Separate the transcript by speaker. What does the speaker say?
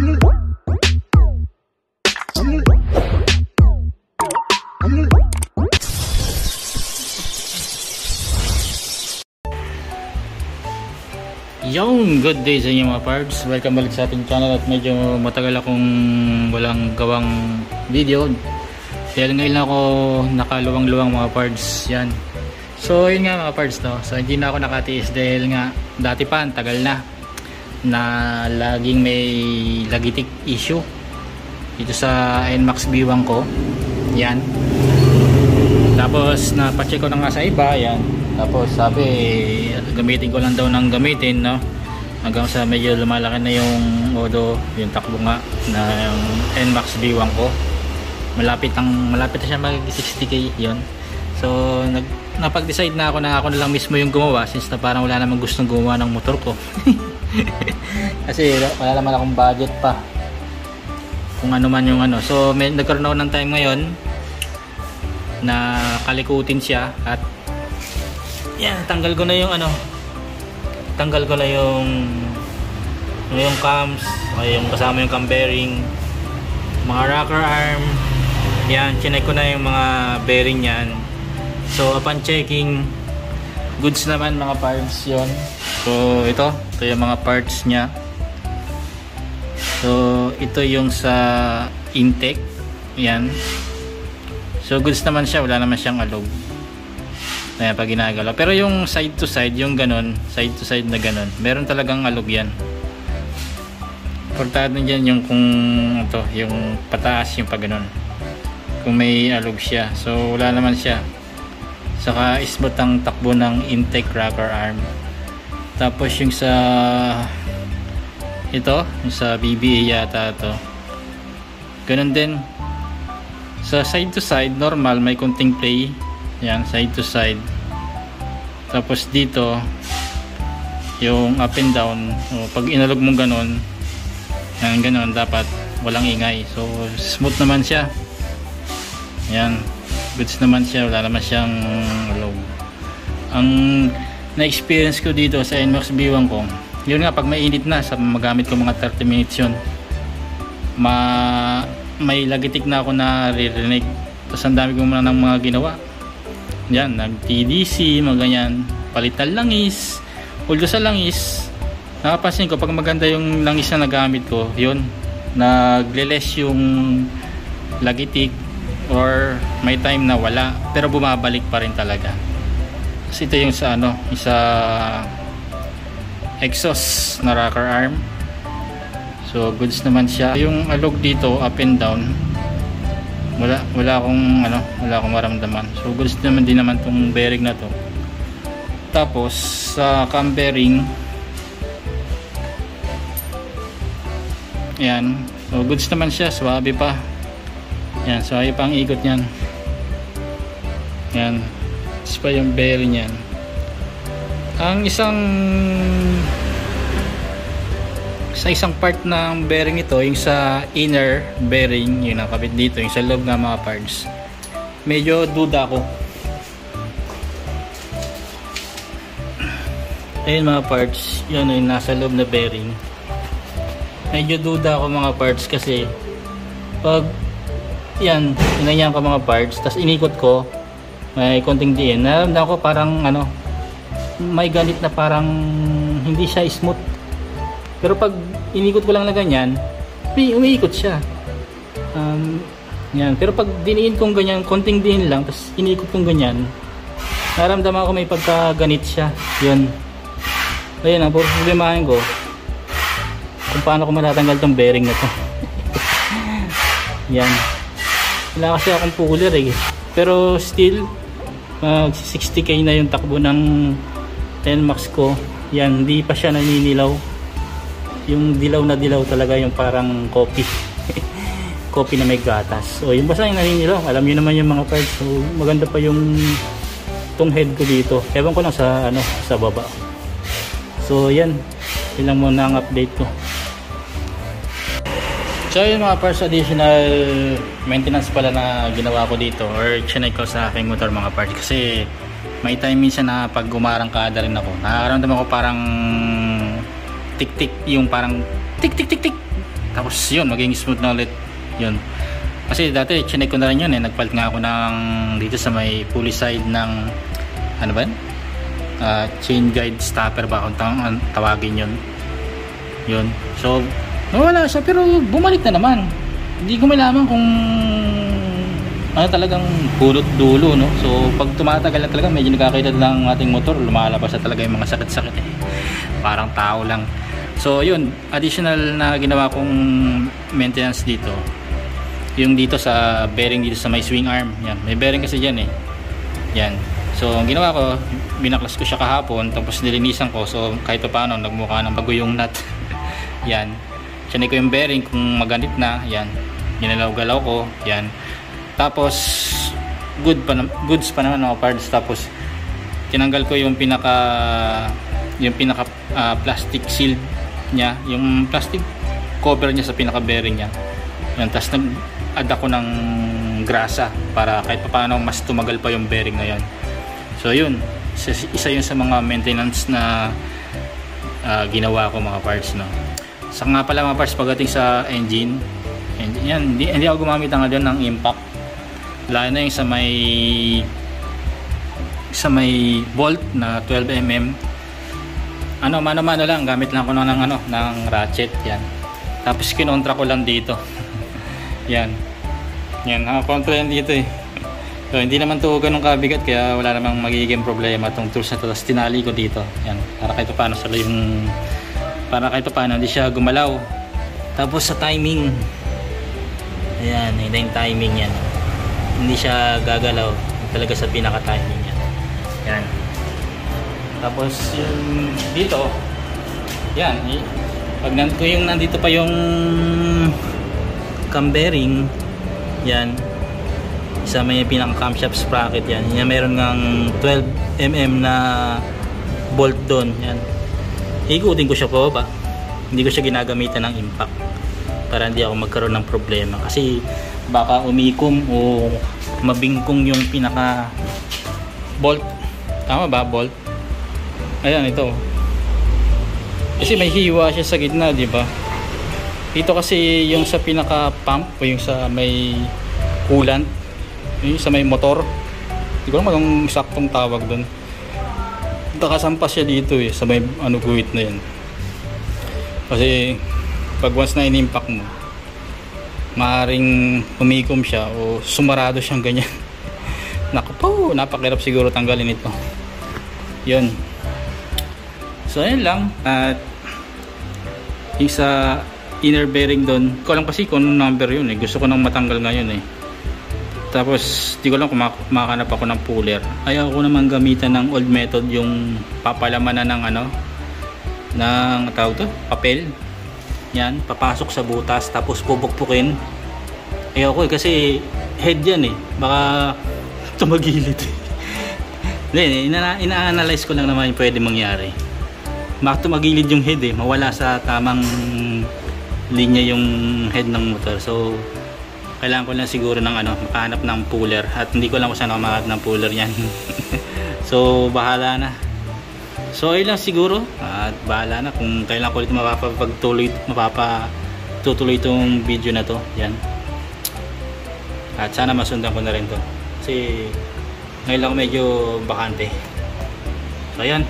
Speaker 1: Yung good day sa inyo mga parts, welcome balik sa ating channel. At medyo matagal akong walang gawang video dahil ngayon ako nakaluwang-luwang mga parts yan. So yun nga mga parts, no? So hindi na ako nakatiis dahil nga dati pa, tagal na laging may lagitik issue dito sa NMAX B1 ko yan. Tapos napacheck ko na nga sa iba yan. Tapos sabi gamitin ko lang daw ng gamitin, no? Hanggang sa medyo lumalaki na yung modo, yung takbo nga ng NMAX B1 ko. Malapit na siya mag 60k yon. So napag-decide na ako na ako na lang mismo yung gumawa, since na parang wala namang gustong gumawa ng motor ko. Kasi wala naman akong budget pa kung ano man yung ano. So nagkaroon ako ng time ngayon na kalikutin siya at yan, tanggal ko na yung ano, tanggal ko na yung cams, yung kasama yung cam bearing, mga rocker arm yan, chinek ko na yung mga bearing yan. So upon checking, goods naman mga parts yon. So ito yung mga parts nya. So ito yung sa intake yan. So goods naman siya, wala naman siyang alog. Ayan, pag ginagalaw. Pero yung side to side, yung ganon, side to side na ganon, meron talagang alog yan. Importante dyan yung kung ito, yung pataas yung pag ganon, kung may alog siya. So wala naman siya. Saka smooth ang takbo ng intake rocker arm. Tapos yung sa ito, yung sa BBA yata ito, ganon din. Sa side to side, normal, may konting play. Yan, side to side. Tapos dito yung up and down, o pag inalog mong ganon, ganon, dapat walang ingay. So smooth naman siya. Yan, goods naman siya, wala naman siyang alog. Ang na-experience ko dito sa NMAX B1 ko, yun nga, pag mainit na, sa magamit ko mga 30 minutes yun, may lagitik na ako na ririnig. Tapos ang dami ko muna ng mga ginawa yan, nag-TDC, mga ganyan, palitan langis. Although sa langis, nakapansin ko pag maganda yung langis na nagamit ko, yun, nagle-less yung lagitik, or may time na wala, pero bumabalik pa rin talaga. Kasi ito yung sa ano, isa exhaust na rocker arm. So goods naman siya. Yung alog dito up and down, wala akong maramdaman. So goods naman din naman tong bearing na to. Tapos sa cam bearing, yan, so goods naman siya, swabe pa. Yan, swabe pa ang ikot niyan. Yan, ito pa yung bearing yan. Ang sa isang part ng bearing ito, yung sa inner bearing, yung nakabit dito, yung sa loob ng mga parts, medyo duda ako. Ayun mga parts, yun yung nasa loob na bearing. Medyo duda ako mga parts kasi pag yan, inanyan ko mga parts, tas inikot ko, may konting diin, naramdaman ko parang ano, may ganit na parang hindi siya smooth. Pero pag inikot ko lang na ganyan, umiikot siya. Yan. Pero pag diniin kong ganyan, konting diin lang, tapos inikot kong ganyan, naramdaman ko may pagkaganit siya. Yun. Ayun ang problemahin ko kung paano ko matatanggal tong bearing na to. Yan. Wala kasi akong puller eh. Pero still, 60k na yung takbo ng NMAX ko. Yan, hindi pa siya naninilaw. Yung dilaw na dilaw talaga, yung parang coffee. Coffee na may gatas. O yung basta yung naninilaw, alam nyo naman yung mga parts. So maganda pa yung tong head ko dito. Ewan ko lang sa ano, sa baba. So yan, yun lang muna ang update ko. So yung mga parts, additional maintenance pala na ginawa ko dito, or chinek ko sa aking motor mga parts. Kasi may time minsan na pag gumarangkada rin ako, nakakaramdam ako parang tik-tik, yung parang tik-tik-tik-tik. Tapos yun, maging smooth na ulit yun. Kasi dati chinek ko na rin yun nagpalit nga ako ng dito sa may pulley side ng ano ba chain guide stopper ba kung tawagin yun. So nawala siya, pero bumalik na naman. Hindi ko malaman kung ano talagang pulot dulo, no? So pag tumatagal na talaga, medyo nakakita ng ating motor, lumalabas na talaga yung mga sakit-sakit parang tao lang. So yun, additional na ginawa kong maintenance dito, yung dito sa bearing dito sa may swing arm. Yan, may bearing kasi dyan yan. So ang ginawa ko, binaklas ko siya kahapon, tapos nilinisan ko. So kahit pa paano, nagmukha ng bago yung nut. Yan, sinay ko yung bearing kung maganit na. Yan, ginalaw-galaw ko. Yan, tapos goods pa naman mga parts. Tapos tinanggal ko yung pinaka plastic shield niya, yung plastic cover niya sa pinaka bearing niya. Yan, tapos nag-add ako ng grasa para kahit paano mas tumagal pa yung bearing na yan. So yun, isa yun sa mga maintenance na ginawa ko mga parts, no. Sa nga pala mga parts, pagdating sa engine yan, hindi ako gumamit ng impact, lalo na yung sa may bolt na 12mm. Mano-mano lang, gamit lang ako ng ratchet. Yan, tapos kinontra ko lang dito. yan nakakontra yan dito So hindi naman to ganun kabigat, kaya wala namang magiging problema tong tools na to. Tapos tinali ko dito yan, para kahit paano hindi siya gumalaw. Tapos sa timing, ayan, yung timing yan, hindi siya gagalaw talaga sa pinaka timing yan. Tapos yung dito, yan, pag nandito pa yung cam bearing, yan, isa may pinaka camshaft sprocket yan. Yan, meron ngang 12mm na bolt doon. Yan, ikutin ko siya po ba, hindi ko siya ginagamitan ng impact para hindi ako magkaroon ng problema, kasi baka umikom o mabingkong yung pinaka bolt. Tama ba, bolt? Ayan, ito kasi may hiwa siya sa gitna, di ba? Ito kasi yung sa pinaka pump o yung sa may coolant, yung sa may motor, hindi ko alam anong saktong tawag doon. Nakasampas siya dito sa may guhit na yan. Kasi pag once na in-impact mo, maaaring humikom siya o sumarado siyang ganyan. Naku po, napakahirap siguro tanggalin ito. Yun. So ayun lang. At yung sa inner bearing doon, ko lang kasi kung number yun gusto ko nang matanggal ngayon Tapos di ko lang kung makakanap ako ng puller. Ayaw ko naman gamitan ng old method, yung papalamanan ng ng tawag to, papel. Yan, papasok sa butas tapos pupukpukin. Ayaw ko kasi head yan baka tumagilid. Ina-analyze ko lang naman yung pwede mangyari. Baka tumagilid yung head mawala sa tamang linya yung head ng motor. So kailangan ko lang siguro ng makahanap ng puller, at hindi ko lang kung saan ako makahanap ng puller yan. So bahala na. So ayun lang siguro, at bahala na kung kailan ko ulit mapapatuloy itong video na to. Yan, at sana masundan ko na rin to kasi ngayon lang medyo bakante. So ayan,